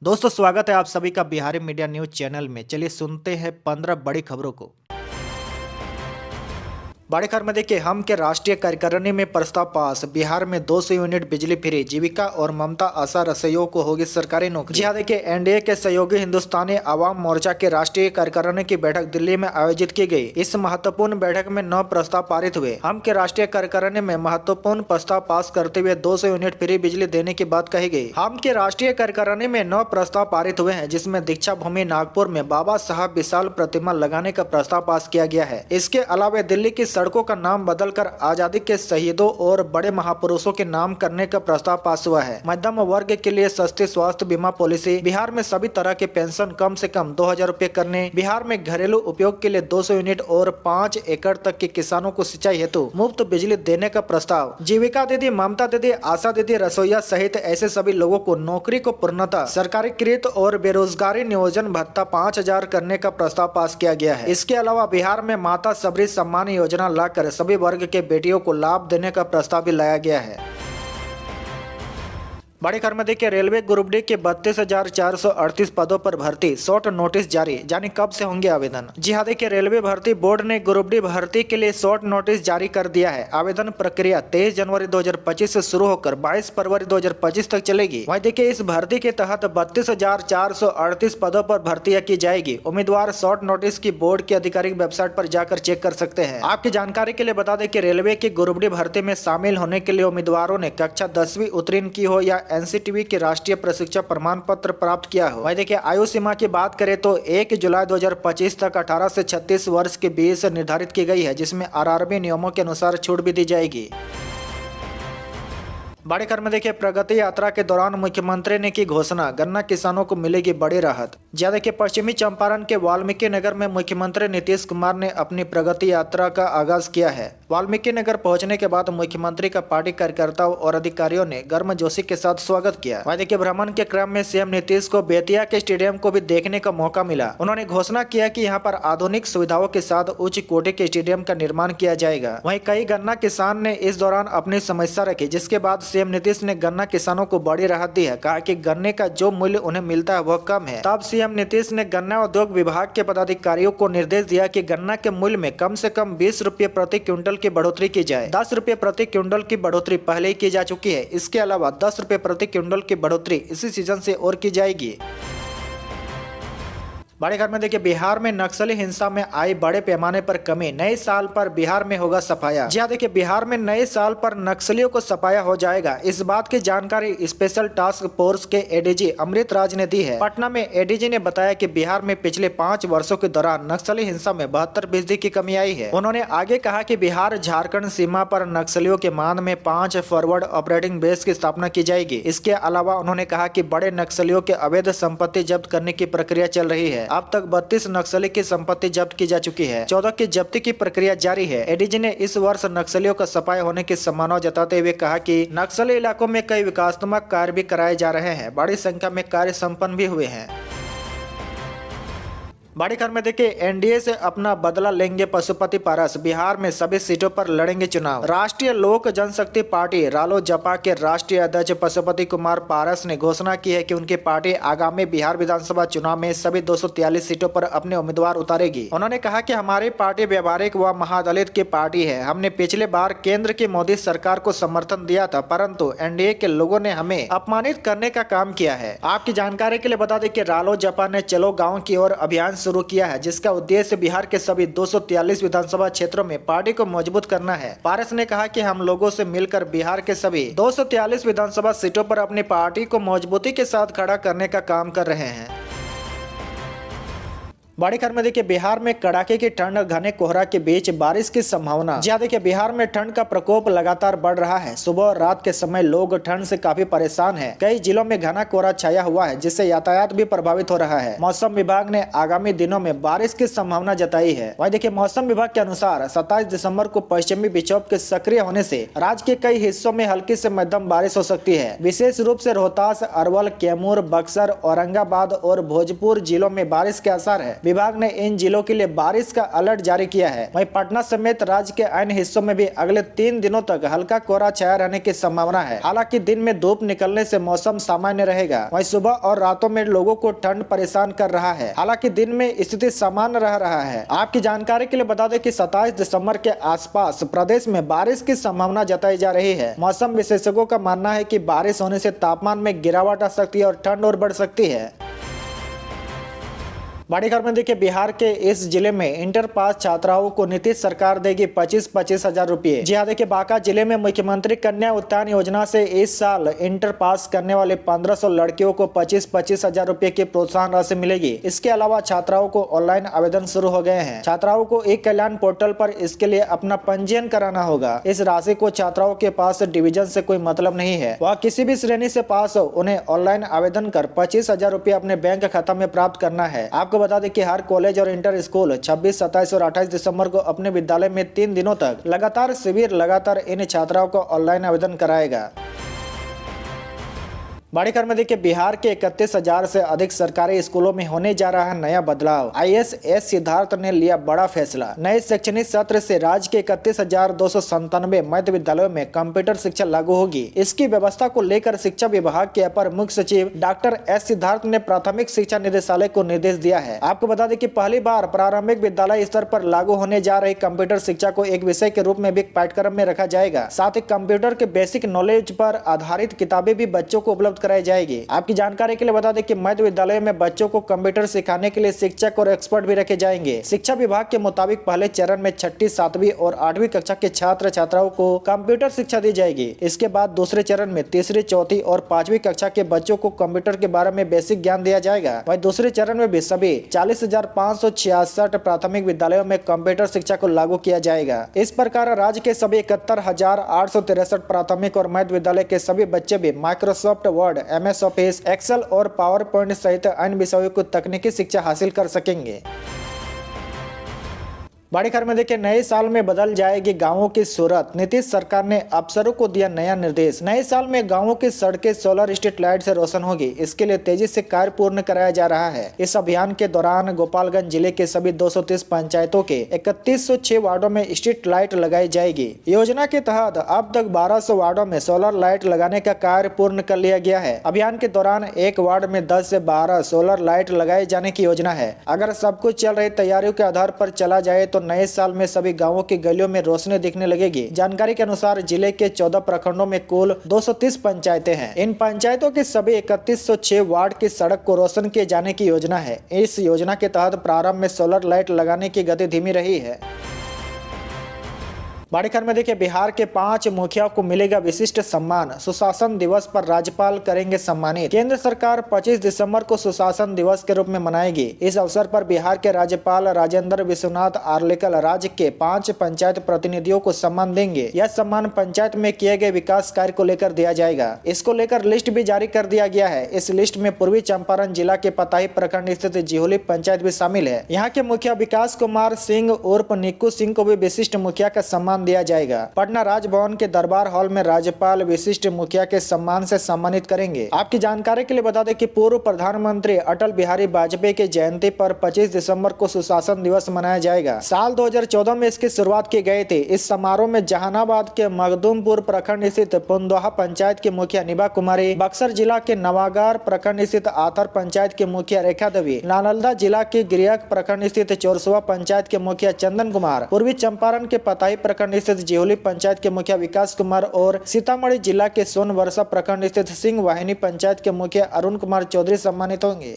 दोस्तों स्वागत है आप सभी का बिहारी मीडिया न्यूज चैनल में। चलिए सुनते हैं 15 बड़ी खबरों को। बड़ी खबर में देखिए, हम के राष्ट्रीय कार्यकारिणी में प्रस्ताव पास, बिहार में 200 यूनिट बिजली फ्री, जीविका और ममता आशा रसोइयों को होगी सरकारी नौकरी। जी हाँ देखिए, एनडीए के सहयोगी हिंदुस्तानी आवाम मोर्चा के राष्ट्रीय कार्यकारिणी की बैठक दिल्ली में आयोजित की गई। इस महत्वपूर्ण बैठक में 9 प्रस्ताव पारित हुए। हम के राष्ट्रीय कार्यकारिणी में महत्वपूर्ण प्रस्ताव पास करते हुए 200 यूनिट फ्री बिजली देने की बात कही गई। हम के राष्ट्रीय कार्यकारिणी में 9 प्रस्ताव पारित हुए हैं, जिसमें दीक्षा भूमि नागपुर में बाबा साहब विशाल प्रतिमा लगाने का प्रस्ताव पास किया गया है। इसके अलावा दिल्ली की सड़कों का नाम बदलकर आजादी के शहीदों और बड़े महापुरुषों के नाम करने का प्रस्ताव पास हुआ है। मध्यम वर्ग के लिए सस्ती स्वास्थ्य बीमा पॉलिसी, बिहार में सभी तरह के पेंशन कम से कम 2000 रुपए करने, बिहार में घरेलू उपयोग के लिए 200 यूनिट और 5 एकड़ तक के किसानों को सिंचाई हेतु मुफ्त बिजली देने का प्रस्ताव, जीविका दीदी, ममता दीदी, आशा दीदी, रसोईया सहित ऐसे सभी लोगों को नौकरी को पूर्णतः सरकारीकृत और बेरोजगारी नियोजन भत्ता 5000 करने का प्रस्ताव पास किया गया है। इसके अलावा बिहार में माता सबरी सम्मान योजना लाकर सभी वर्ग के बेटियों को लाभ देने का प्रस्ताव भी लाया गया है। बड़ी खबर में देखिए, रेलवे ग्रुप डी के 32,438 पदों पर भर्ती, शॉर्ट नोटिस जारी, यानी कब से होंगे आवेदन। जी हाँ देखिए, रेलवे भर्ती बोर्ड ने ग्रुप डी भर्ती के लिए शॉर्ट नोटिस जारी कर दिया है। आवेदन प्रक्रिया 23 जनवरी 2025 से शुरू होकर 22 फरवरी 2025 तक चलेगी। वहीं देखिए, इस भर्ती के तहत 32,438 पदों पर भर्ती की जाएगी। उम्मीदवार शॉर्ट नोटिस की बोर्ड की आधिकारिक वेबसाइट पर जाकर चेक कर सकते हैं। आपकी जानकारी के लिए बता दें कि रेलवे की ग्रुप डी भर्ती में शामिल होने के लिए उम्मीदवारों ने कक्षा 10वीं उत्तीर्ण की हो या एनसीटीवी के राष्ट्रीय प्रशिक्षण प्रमाण पत्र प्राप्त किया हो। वहीं देखिए, आयु सीमा की बात करें तो 1 जुलाई 2025 तक 18 से 36 वर्ष के बीच निर्धारित की गई है, जिसमें आरआरबी नियमों के अनुसार छूट भी दी जाएगी। बड़ी खबर में देखिए, प्रगति यात्रा के दौरान मुख्यमंत्री ने की घोषणा, गन्ना किसानों को मिलेगी बड़ी राहत। ज्यादा के पश्चिमी चंपारण के वाल्मीकि नगर में मुख्यमंत्री नीतीश कुमार ने अपनी प्रगति यात्रा का आगाज किया है। वाल्मीकि नगर पहुंचने के बाद मुख्यमंत्री का पार्टी कार्यकर्ताओं और अधिकारियों ने गर्मजोशी के साथ स्वागत किया। वहीं देखिए, भ्रमण के क्रम में सीएम नीतीश को बेतिया के स्टेडियम को भी देखने का मौका मिला। उन्होंने घोषणा किया कि यहाँ पर आधुनिक सुविधाओं के साथ उच्च कोटि के स्टेडियम का निर्माण किया जाएगा। वहीं कई गन्ना किसान ने इस दौरान अपनी समस्या रखी, जिसके बाद सीएम नीतीश ने गन्ना किसानों को बड़ी राहत दी है। कहा कि गन्ने का जो मूल्य उन्हें मिलता है वह कम है। तब सीएम नीतीश ने गन्ना उद्योग विभाग के पदाधिकारियों को निर्देश दिया कि गन्ना के मूल्य में कम से कम 20 रुपये प्रति क्विंटल की बढ़ोतरी की जाए। 10 रुपये प्रति क्विंटल की बढ़ोतरी पहले ही की जा चुकी है। इसके अलावा 10 रुपये प्रति क्विंटल की बढ़ोतरी इसी सीजन से और की जाएगी। बड़े खबर में देखिए, बिहार में नक्सली हिंसा में आई बड़े पैमाने पर कमी, नए साल पर बिहार में होगा सफाया। जी हाँ देखिए, बिहार में नए साल पर नक्सलियों को सफाया हो जाएगा। इस बात की जानकारी स्पेशल टास्क फोर्स के एडीजी अमृत राज ने दी है। पटना में एडीजी ने बताया कि बिहार में पिछले 5 वर्षों के दौरान नक्सली हिंसा में 72% की कमी आई है। उन्होंने आगे कहा कि बिहार झारखंड सीमा पर नक्सलियों के मान में 5 फॉरवर्ड ऑपरेटिंग बेस की स्थापना की जाएगी। इसके अलावा उन्होंने कहा कि बड़े नक्सलियों के अवैध संपत्ति जब्त करने की प्रक्रिया चल रही है। अब तक 32 नक्सली की संपत्ति जब्त की जा चुकी है। 14 की जब्ती की प्रक्रिया जारी है। एडीजी ने इस वर्ष नक्सलियों का सफाया होने की संभावना जताते हुए कहा कि नक्सली इलाकों में कई विकासात्मक कार्य भी कराए जा रहे हैं। बड़ी संख्या में कार्य संपन्न भी हुए हैं। बड़ी खबर में देखिए, एनडीए से अपना बदला लेंगे पशुपति पारस, बिहार में सभी सीटों पर लड़ेंगे चुनाव। राष्ट्रीय लोक जनशक्ति पार्टी रालोजपा के राष्ट्रीय अध्यक्ष पशुपति कुमार पारस ने घोषणा की है कि उनकी पार्टी आगामी बिहार विधानसभा चुनाव में सभी 243 सीटों पर अपने उम्मीदवार उतारेगी। उन्होंने कहा कि हमारी पार्टी व्यवहारिक व महादलित की पार्टी है। हमने पिछले बार केंद्र की मोदी सरकार को समर्थन दिया था, परंतु एनडीए के लोगों ने हमें अपमानित करने का काम किया है। आपकी जानकारी के लिए बता दें कि रालोजपा ने चलो गाँव की ओर अभियान शुरू किया है, जिसका उद्देश्य बिहार के सभी 243 विधानसभा क्षेत्रों में पार्टी को मजबूत करना है। पारस ने कहा कि हम लोगों से मिलकर बिहार के सभी 243 विधानसभा सीटों पर अपनी पार्टी को मजबूती के साथ खड़ा करने का काम कर रहे हैं। बड़ी खबर में देखिए, बिहार में कड़ाके की ठंड, घने कोहरा के बीच बारिश की संभावना। जी देखिए, बिहार में ठंड का प्रकोप लगातार बढ़ रहा है। सुबह और रात के समय लोग ठंड से काफी परेशान हैं। कई जिलों में घना कोहरा छाया हुआ है, जिससे यातायात भी प्रभावित हो रहा है। मौसम विभाग ने आगामी दिनों में बारिश की संभावना जताई है। वहीं देखिए, मौसम विभाग के अनुसार 27 दिसंबर को पश्चिमी विक्षोभ के सक्रिय होने से राज्य के कई हिस्सों में हल्की से मध्यम बारिश हो सकती है। विशेष रूप से रोहतास, अरवल, कैमूर, बक्सर, औरंगाबाद और भोजपुर जिलों में बारिश के आसार है। विभाग ने इन जिलों के लिए बारिश का अलर्ट जारी किया है। वहीं पटना समेत राज्य के अन्य हिस्सों में भी अगले 3 दिनों तक हल्का कोहरा छाया रहने की संभावना है। हालांकि दिन में धूप निकलने से मौसम सामान्य रहेगा। वहीं सुबह और रातों में लोगों को ठंड परेशान कर रहा है। हालांकि दिन में स्थिति सामान्य रह रहा है। आपकी जानकारी के लिए बता दें कि 27 दिसंबर के आसपास प्रदेश में बारिश की संभावना जताई जा रही है। मौसम विशेषज्ञों का मानना है कि बारिश होने से तापमान में गिरावट आ सकती है और ठंड और बढ़ सकती है। बड़ी खबर में देखिए, बिहार के इस जिले में इंटर पास छात्राओं को नीतीश सरकार देगी 25-25 हजार रुपए। जी हाँ, देखिए बांका जिले में मुख्यमंत्री कन्या उत्थान योजना से इस साल इंटर पास करने वाले 1500 लड़कियों को 25-25 हजार रुपए की प्रोत्साहन राशि मिलेगी। इसके अलावा छात्राओं को ऑनलाइन आवेदन शुरू हो गए हैं। छात्राओं को एक कल्याण पोर्टल पर इसके लिए अपना पंजीयन कराना होगा। इस राशि को छात्राओं के पास डिवीजन से कोई मतलब नहीं है। वह किसी भी श्रेणी से पास हो, उन्हें ऑनलाइन आवेदन कर 25 हजार रुपए अपने बैंक खाता में प्राप्त करना है। आपको बता दें कि हर कॉलेज और इंटर स्कूल 26, 27 और 28 दिसंबर को अपने विद्यालय में 3 दिनों तक लगातार शिविर लगातार इन छात्राओं को ऑनलाइन आवेदन कराएगा। बड़ी खबर में देखिए, बिहार के 31,000 से अधिक सरकारी स्कूलों में होने जा रहा है नया बदलाव। ISS सिद्धार्थ ने लिया बड़ा फैसला। नए शैक्षणिक सत्र से राज्य के 31,297 मध्य विद्यालयों में कंप्यूटर शिक्षा लागू होगी। इसकी व्यवस्था को लेकर शिक्षा विभाग के अपर मुख्य सचिव डॉक्टर S सिद्धार्थ ने प्राथमिक शिक्षा निदेशालय को निर्देश दिया है। आपको बता दें कि पहली बार प्रारंभिक विद्यालय स्तर पर लागू होने जा रही कंप्यूटर शिक्षा को एक विषय के रूप में भी पाठ्यक्रम में रखा जाएगा। साथ ही कंप्यूटर के बेसिक नॉलेज पर आधारित किताबें भी बच्चों को उपलब्ध कराई जाएगी। आपकी जानकारी के लिए बता दें कि मध्य विद्यालयों में बच्चों को कंप्यूटर सिखाने के लिए शिक्षक और एक्सपर्ट भी रखे जाएंगे। शिक्षा विभाग के मुताबिक पहले चरण में 6ठी, 7वीं और 8वीं कक्षा के छात्र छात्राओं को कंप्यूटर शिक्षा दी जाएगी। इसके बाद दूसरे चरण में 3री, 4थी और 5वीं कक्षा के बच्चों को कंप्यूटर के बारे में बेसिक ज्ञान दिया जाएगा। वहीं दूसरे चरण में भी सभी 40,566 प्राथमिक विद्यालयों में कंप्यूटर शिक्षा को लागू किया जाएगा। इस प्रकार राज्य के सभी 71,863 प्राथमिक और मध्य विद्यालय के सभी बच्चे भी Microsoft Word, MS Office, Excel और पावर पॉइंट सहित अन्य विषयों को तकनीकी शिक्षा हासिल कर सकेंगे। बड़ी खबर में देखिए, नए साल में बदल जाएगी गांवों की सूरत। नीतीश सरकार ने अफसरों को दिया नया निर्देश। नए साल में गांवों की सड़कें सोलर स्ट्रीट लाइट से रोशन होगी। इसके लिए तेजी से कार्य पूर्ण कराया जा रहा है। इस अभियान के दौरान गोपालगंज जिले के सभी 230 पंचायतों के 3106 वार्डों में स्ट्रीट लाइट लगाई जाएगी। योजना के तहत अब तक 1200 वार्डों में सोलर लाइट लगाने का कार्य पूर्ण कर लिया गया है। अभियान के दौरान एक वार्ड में 10 से 12 सोलर लाइट लगाए जाने की योजना है। अगर सब कुछ चल रही तैयारियों के आधार पर चला जाए तो नए साल में सभी गांवों की गलियों में रोशनी दिखने लगेगी। जानकारी के अनुसार जिले के 14 प्रखंडों में कुल 230 पंचायतें हैं। इन पंचायतों के सभी 3106 वार्ड की सड़क को रोशन किए जाने की योजना है। इस योजना के तहत प्रारंभ में सोलर लाइट लगाने की गति धीमी रही है। बड़ी खबर में देखिए, बिहार के 5 मुखिया को मिलेगा विशिष्ट सम्मान। सुशासन दिवस पर राज्यपाल करेंगे सम्मानित। केंद्र सरकार 25 दिसंबर को सुशासन दिवस के रूप में मनाएगी। इस अवसर पर बिहार के राज्यपाल राजेंद्र विश्वनाथ आर्लेकर राज्य के 5 पंचायत प्रतिनिधियों को सम्मान देंगे। यह सम्मान पंचायत में किए गए विकास कार्य को लेकर दिया जाएगा। इसको लेकर लिस्ट भी जारी कर दिया गया है। इस लिस्ट में पूर्वी चंपारण जिला के पताही प्रखंड स्थित जिहोली पंचायत भी शामिल है। यहाँ के मुखिया विकास कुमार सिंह उर्फ निक्कू सिंह को भी विशिष्ट मुखिया का सम्मान दिया जाएगा। पटना राजभवन के दरबार हॉल में राज्यपाल विशिष्ट मुखिया के सम्मान से सम्मानित करेंगे। आपकी जानकारी के लिए बता दें कि पूर्व प्रधानमंत्री अटल बिहारी वाजपेयी की जयंती पर 25 दिसंबर को सुशासन दिवस मनाया जाएगा। साल 2014 में इसकी शुरुआत की गई थी। इस समारोह में जहानाबाद के मखदूमपुर प्रखंड स्थित पुंदोहा पंचायत की मुखिया निभा कुमारी, बक्सर जिला के नवागार प्रखंड स्थित आथर पंचायत की मुखिया रेखा देवी, नालंदा जिला के गिरियक प्रखंड स्थित चोरसुआ पंचायत के मुखिया चंदन कुमार, पूर्वी चंपारण के पताही प्रखंड स्थित जिहोली पंचायत के मुखिया विकास कुमार और सीतामढ़ी जिला के सोनवर्षा प्रखंड स्थित सिंह वाहिनी पंचायत के मुखिया अरुण कुमार चौधरी सम्मानित होंगे।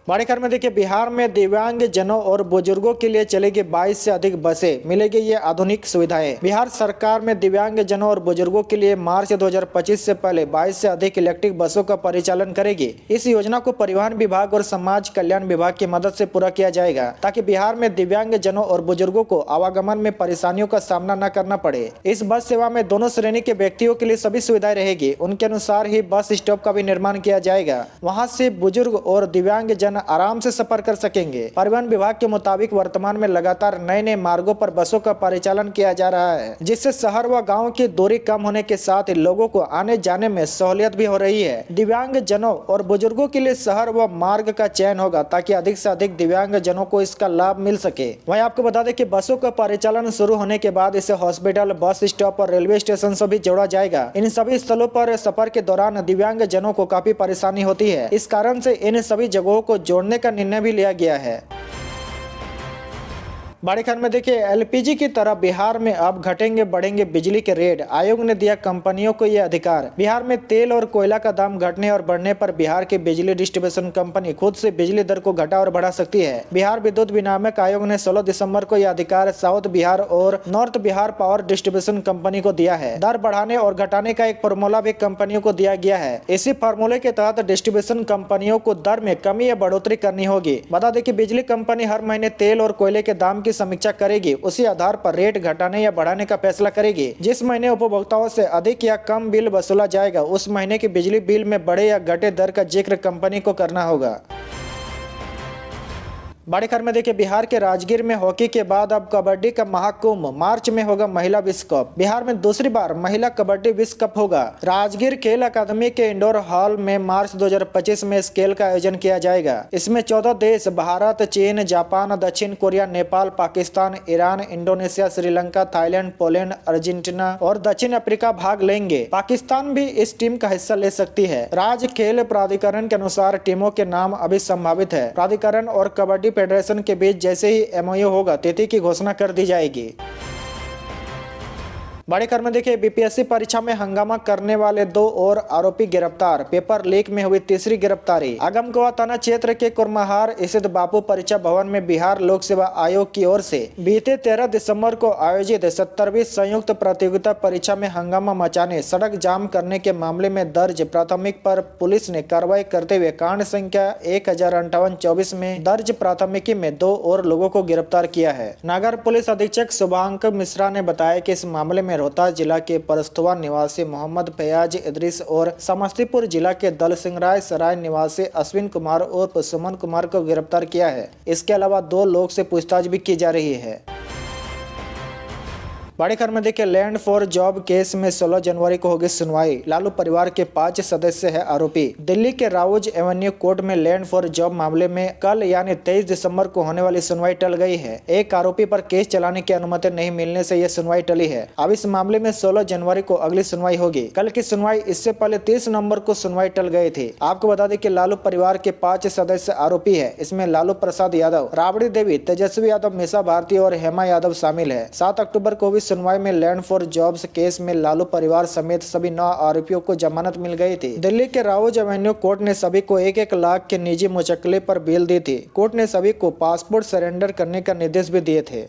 बड़ी खबर में देखिए, बिहार में दिव्यांग जनों और बुजुर्गों के लिए चलेगी 22 से अधिक बसें, मिलेगी ये आधुनिक सुविधाएं। बिहार सरकार में दिव्यांग जनों और बुजुर्गों के लिए मार्च 2025 से पहले 22 से अधिक इलेक्ट्रिक बसों का परिचालन करेगी। इस योजना को परिवहन विभाग और समाज कल्याण विभाग की मदद से पूरा किया जाएगा, ताकि बिहार में दिव्यांग जनों और बुजुर्गों को आवागमन में परेशानियों का सामना न करना पड़े। इस बस सेवा में दोनों श्रेणी के व्यक्तियों के लिए सभी सुविधाएं रहेगी। उनके अनुसार ही बस स्टॉप का भी निर्माण किया जाएगा। वहाँ से बुजुर्ग और दिव्यांग जन किसान आराम से सफर कर सकेंगे। परिवहन विभाग के मुताबिक वर्तमान में लगातार नए नए मार्गों पर बसों का परिचालन किया जा रहा है, जिससे शहर व गाँव की दूरी कम होने के साथ लोगों को आने जाने में सहूलियत भी हो रही है। दिव्यांग जनों और बुजुर्गों के लिए शहर व मार्ग का चयन होगा ताकि अधिक से अधिक दिव्यांग जनों को इसका लाभ मिल सके। वहीं आपको बता दें कि बसों का परिचालन शुरू होने के बाद इसे हॉस्पिटल, बस स्टॉप और रेलवे स्टेशन से भी जोड़ा जाएगा। इन सभी स्थलों पर सफर के दौरान दिव्यांग जनों को काफी परेशानी होती है। इस कारण से इन सभी जगहों को जोड़ने का निर्णय भी लिया गया है। बड़ी खबर में देखिए, एलपीजी की तरह बिहार में अब घटेंगे बढ़ेंगे बिजली के रेट। आयोग ने दिया कंपनियों को यह अधिकार। बिहार में तेल और कोयला का दाम घटने और बढ़ने पर बिहार की बिजली डिस्ट्रीब्यूशन कंपनी खुद से बिजली दर को घटा और बढ़ा सकती है। बिहार विद्युत विनियामक आयोग ने 16 दिसंबर को यह अधिकार साउथ बिहार और north Bihar power distribution company को दिया है। दर बढ़ाने और घटाने का एक फॉर्मूला भी कंपनियों को दिया गया है। इसी फॉर्मूले के तहत डिस्ट्रीब्यूशन कंपनियों को दर में कमी या बढ़ोतरी करनी होगी। बता दें कि बिजली कंपनी हर महीने तेल और कोयले के दाम की समीक्षा करेगी। उसी आधार पर रेट घटाने या बढ़ाने का फैसला करेगी। जिस महीने उपभोक्ताओं से अधिक या कम बिल वसूला जाएगा, उस महीने की बिजली बिल में बढ़े या घटे दर का जिक्र कंपनी को करना होगा। बड़ी खबर में देखिए, बिहार के राजगीर में हॉकी के बाद अब कबड्डी का महाकुंभ। मार्च में होगा महिला विश्व कप। बिहार में दूसरी बार महिला कबड्डी विश्व कप होगा। राजगीर खेल अकादमी के इंडोर हॉल में मार्च 2025 में इस खेल का आयोजन किया जाएगा। इसमें 14 देश भारत, चीन, जापान, दक्षिण Korea, Nepal, Pakistan, Iran, Indonesia, Sri Lanka, Thailand, Poland, Argentina और दक्षिण अफ्रीका भाग लेंगे। पाकिस्तान भी इस टीम का हिस्सा ले सकती है। राज्य खेल प्राधिकरण के अनुसार टीमों के नाम अभी संभावित है। प्राधिकरण और कबड्डी फेडरेशन के बीच जैसे ही एमओयू होगा, तिथि की घोषणा कर दी जाएगी। बड़ी खबर में देखिए, बीपीएससी परीक्षा में हंगामा करने वाले 2 और आरोपी गिरफ्तार। पेपर लीक में हुई तीसरी गिरफ्तारी। आगमकुआ थाना क्षेत्र के कुरमाहार स्थित बापू परीक्षा भवन में बिहार लोक सेवा आयोग की ओर से बीते 13 दिसंबर को आयोजित 70वीं संयुक्त प्रतियोगिता परीक्षा में हंगामा मचाने, सड़क जाम करने के मामले में दर्ज प्राथमिक पर पुलिस ने कार्रवाई करते हुए कांड संख्या 1058-24 में दर्ज प्राथमिकी में 2 और लोगों को गिरफ्तार किया है। नगर पुलिस अधीक्षक शुभांकर मिश्रा ने बताया कि इस मामले में रोहतास जिला के परस्तुआ निवासी मोहम्मद फयाज इदरीस और समस्तीपुर जिला के दलसिंहराय सराय निवासी अश्विन कुमार और सुमन कुमार को गिरफ्तार किया है। इसके अलावा 2 लोग से पूछताछ भी की जा रही है। बड़ी खबर में देखिए, लैंड फॉर जॉब केस में 16 जनवरी को होगी सुनवाई। लालू परिवार के 5 सदस्य है आरोपी। दिल्ली के राउज एवेन्यू कोर्ट में लैंड फॉर जॉब मामले में कल यानी 23 दिसंबर को होने वाली सुनवाई टल गई है। एक आरोपी पर केस चलाने की अनुमति नहीं मिलने से यह सुनवाई टली है। अब इस मामले में 16 जनवरी को अगली सुनवाई होगी। कल की सुनवाई इससे पहले 30 नवंबर को सुनवाई टल गई थी। आपको बता दें कि लालू परिवार के 5 सदस्य आरोपी है। इसमें लालू प्रसाद यादव, राबड़ी देवी, तेजस्वी यादव, मीसा भारती और हेमा यादव शामिल है। 7 अक्टूबर को भी सुनवाई में लैंड फॉर जॉब्स केस में लालू परिवार समेत सभी 9 आरोपियों को जमानत मिल गई थी। दिल्ली के राउज एवेन्यू कोर्ट ने सभी को 1-1 लाख के निजी मुचक्ले पर बेल दी थी। कोर्ट ने सभी को पासपोर्ट सरेंडर करने का निर्देश भी दिए थे।